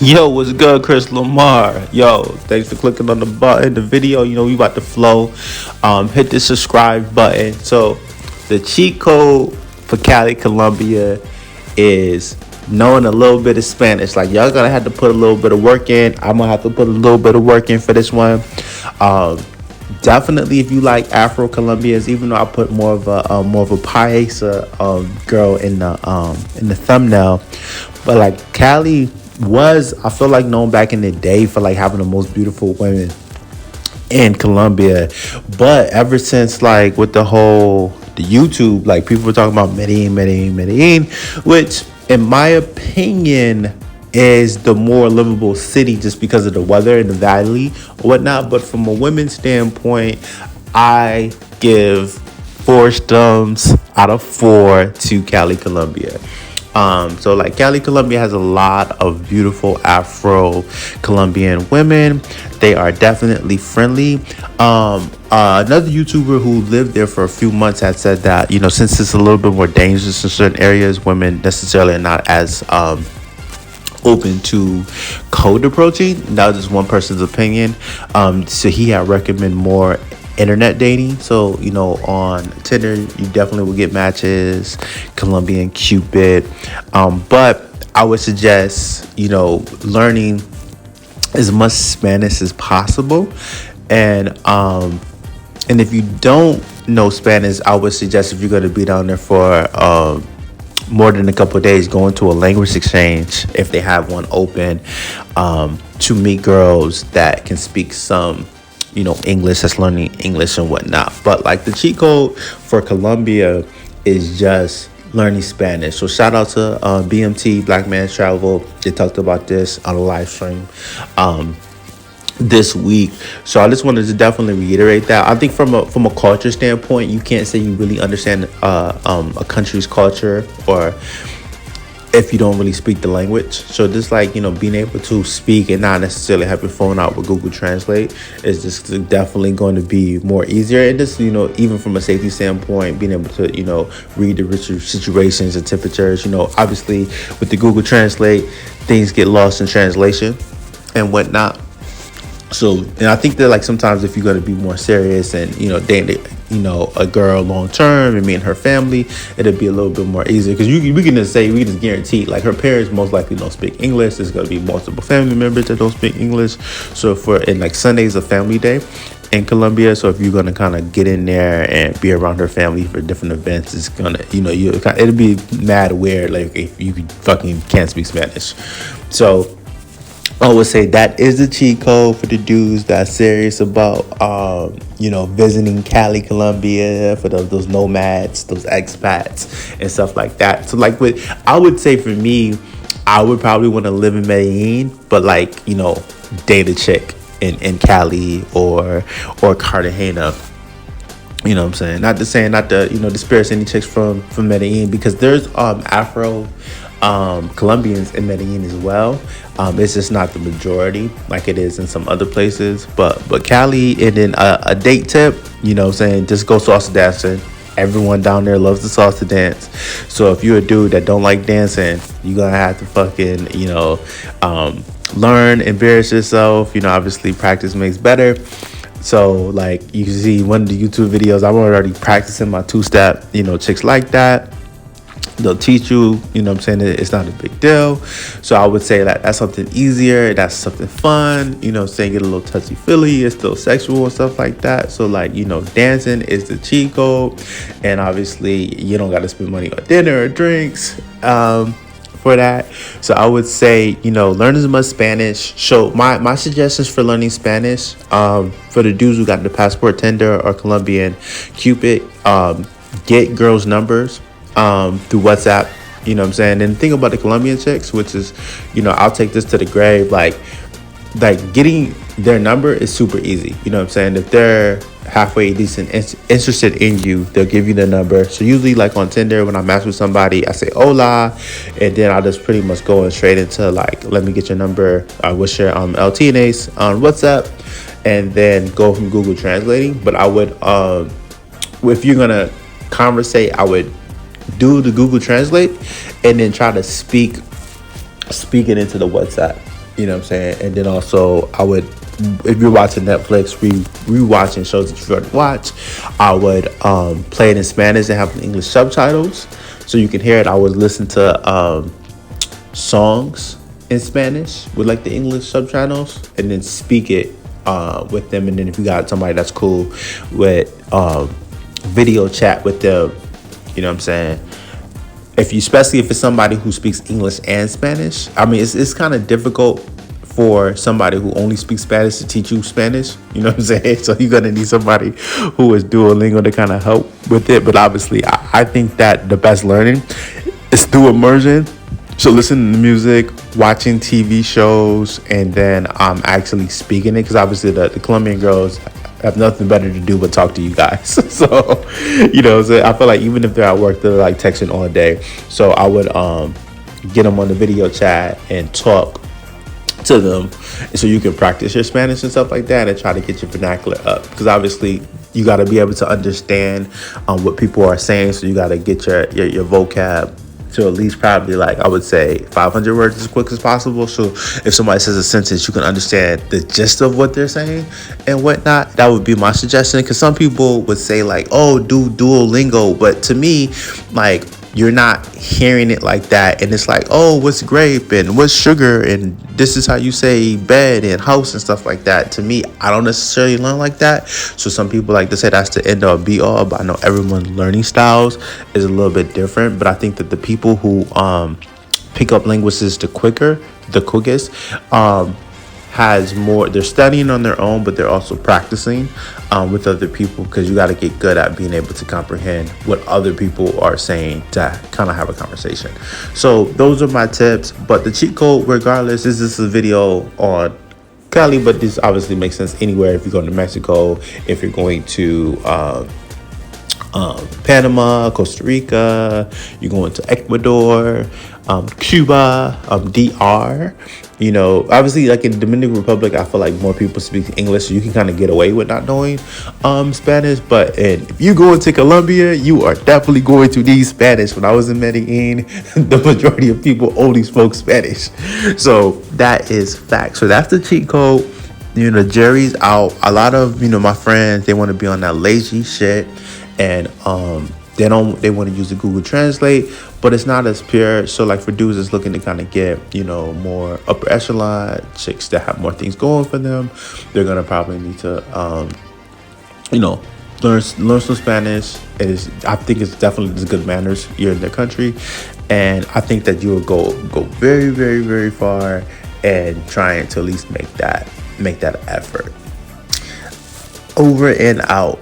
Yo, what's good, Chris Lamar? Yo, thanks for clicking on the button, the video. We about to flow. Hit the subscribe button. So, the cheat code for Cali, Colombia is knowing a little bit of Spanish. Like, y'all gonna have to put a little bit of work in. I'm gonna have to put a little bit of work in for this one. Um, Definitely, if you like Afro Colombians, even though I put more of a paisa girl in the thumbnail, but like Cali was, I feel like, known back in the day for like having the most beautiful women in Colombia. But ever since, like, with the YouTube, like, people were talking about Medellin, which in my opinion is the more livable city just because of the weather in the valley or whatnot. But from a women's standpoint, I give 4 thumbs out of 4 to Cali, Colombia. So like Cali, Colombia has a lot of beautiful Afro Colombian women. They are definitely friendly. Another YouTuber who lived there for a few months had said that, since it's a little bit more dangerous in certain areas, women necessarily are not as open to code approaching. That was just one person's opinion. So he had recommend more internet dating. So, on Tinder, you definitely will get matches, Colombian Cupid. But I would suggest, learning as much Spanish as possible. And if you don't know Spanish, I would suggest, if you're going to be down there for more than a couple of days, going to a language exchange if they have one open, to meet girls that can speak some English, that's learning English and whatnot. But like the cheat code for Colombia is just learning Spanish. So shout out to BMT Black Man Travel. They talked about this on a live stream this week. So I just wanted to definitely reiterate that. I think from a culture standpoint, you can't say you really understand a country's culture or if you don't really speak the language. So just like, being able to speak and not necessarily have your phone out with Google Translate is just definitely going to be more easier. And just, even from a safety standpoint, being able to, read the situations and temperatures, obviously with the Google Translate, things get lost in translation and whatnot. So, and I think that, like, sometimes if you're going to be more serious and, dating, a girl long term and meeting her family, it'll be a little bit more easier. Because we can just guarantee, like, her parents most likely don't speak English. There's going to be multiple family members that don't speak English. So and like Sunday's a family day in Colombia. So if you're going to kind of get in there and be around her family for different events, it's going to, it'll be mad weird, like, if you fucking can't speak Spanish. So I would say that is the cheat code for the dudes that's serious about, visiting Cali, Colombia, for those nomads, those expats and stuff like that. So like I would say for me, I would probably want to live in Medellin, but like, date a chick in Cali or Cartagena. You know what I'm saying? Not to disparage any chicks from Medellin, because there's Afro Colombians in Medellin as well. It's just not the majority like it is in some other places. But Cali, and then a date tip, just go salsa dancing. Everyone down there loves the salsa dance. So if you're a dude that don't like dancing, you're gonna have to fucking learn, embarrass yourself. Obviously practice makes better. So like you can see one of the YouTube videos, I'm already practicing my two-step. Chicks like that. They'll teach you, it's not a big deal. So I would say that that's something easier. That's something fun, get a little touchy-feely. It's still sexual and stuff like that. So like, dancing is the cheat code. And obviously you don't got to spend money on dinner or drinks for that. So I would say, learn as much Spanish. So my suggestions for learning Spanish, for the dudes who got the passport Tinder or Colombian Cupid, get girls' numbers through WhatsApp. And the thing about the Colombian chicks, which is, I'll take this to the grave, like getting their number is super easy. If they're halfway decent interested in you, they'll give you the number. So usually, like on Tinder, when I match with somebody, I say hola, and then I'll just pretty much go straight into like, let me get your number. I will share LTNAs on WhatsApp, and then go from Google translating. But I would, if you're gonna conversate, I would do the Google Translate and then try to speak it into the WhatsApp. You know what I'm saying? And then also, I would, if you're watching Netflix, rewatching shows that you already watch, I would play it in Spanish and have the English subtitles so you can hear it. I would listen to songs in Spanish with like the English subtitles and then speak it with them. And then if you got somebody that's cool with video chat with them, you know what I'm saying? If you, especially if it's somebody who speaks English and Spanish, I mean, it's kind of difficult for somebody who only speaks Spanish to teach you Spanish. You know what I'm saying? So you're gonna need somebody who is Duolingo to kind of help with it. But obviously, I think that the best learning is through immersion. So listening to music, watching TV shows, and then actually speaking it. Because obviously the Colombian girls have nothing better to do but talk to you guys. So, you know, so I feel like even if they're at work, they're like texting all day. So I would get them on the video chat and talk to them, so you can practice your Spanish and stuff like that and try to get your vernacular up. Because obviously you got to be able to understand what people are saying. So you got to get your vocab to at least probably, like, I would say 500 words as quick as possible. So if somebody says a sentence, you can understand the gist of what they're saying and whatnot. That would be my suggestion. Because some people would say like, oh, do Duolingo. But to me, like, you're not hearing it like that. And it's like, oh, what's grape and what's sugar and this is how you say bed and house and stuff like that. To me, I don't necessarily learn like that. So some people like to say that's the end all be all, but I know everyone's learning styles is a little bit different. But I think that the people who pick up languages the quickest has more, they're studying on their own, but they're also practicing with other people, because you got to get good at being able to comprehend what other people are saying to kind of have a conversation. So those are my tips. But the cheat code, regardless, is this a video on Cali, but this obviously makes sense anywhere. If you're going to Mexico, if you're going to Panama, Costa Rica, you're going to Ecuador, Cuba, DR. You know, obviously, like in the Dominican Republic, I feel like more people speak English, so you can kind of get away with not knowing Spanish. But if you go into Colombia, you are definitely going to need Spanish. When I was in Medellin, the majority of people only spoke Spanish. So that is fact. So that's the cheat code. You know, the jury's out. A lot of, you know, my friends, they want to be on that lazy shit, and they want to use the Google Translate, but it's not as pure. So like for dudes that's looking to kind of get, you know, more upper echelon chicks that have more things going for them, they're gonna probably need to you know, learn some Spanish. I think it's definitely good manners here in their country, and I think that you will go very, very, very far and trying to at least make that effort. Over and out.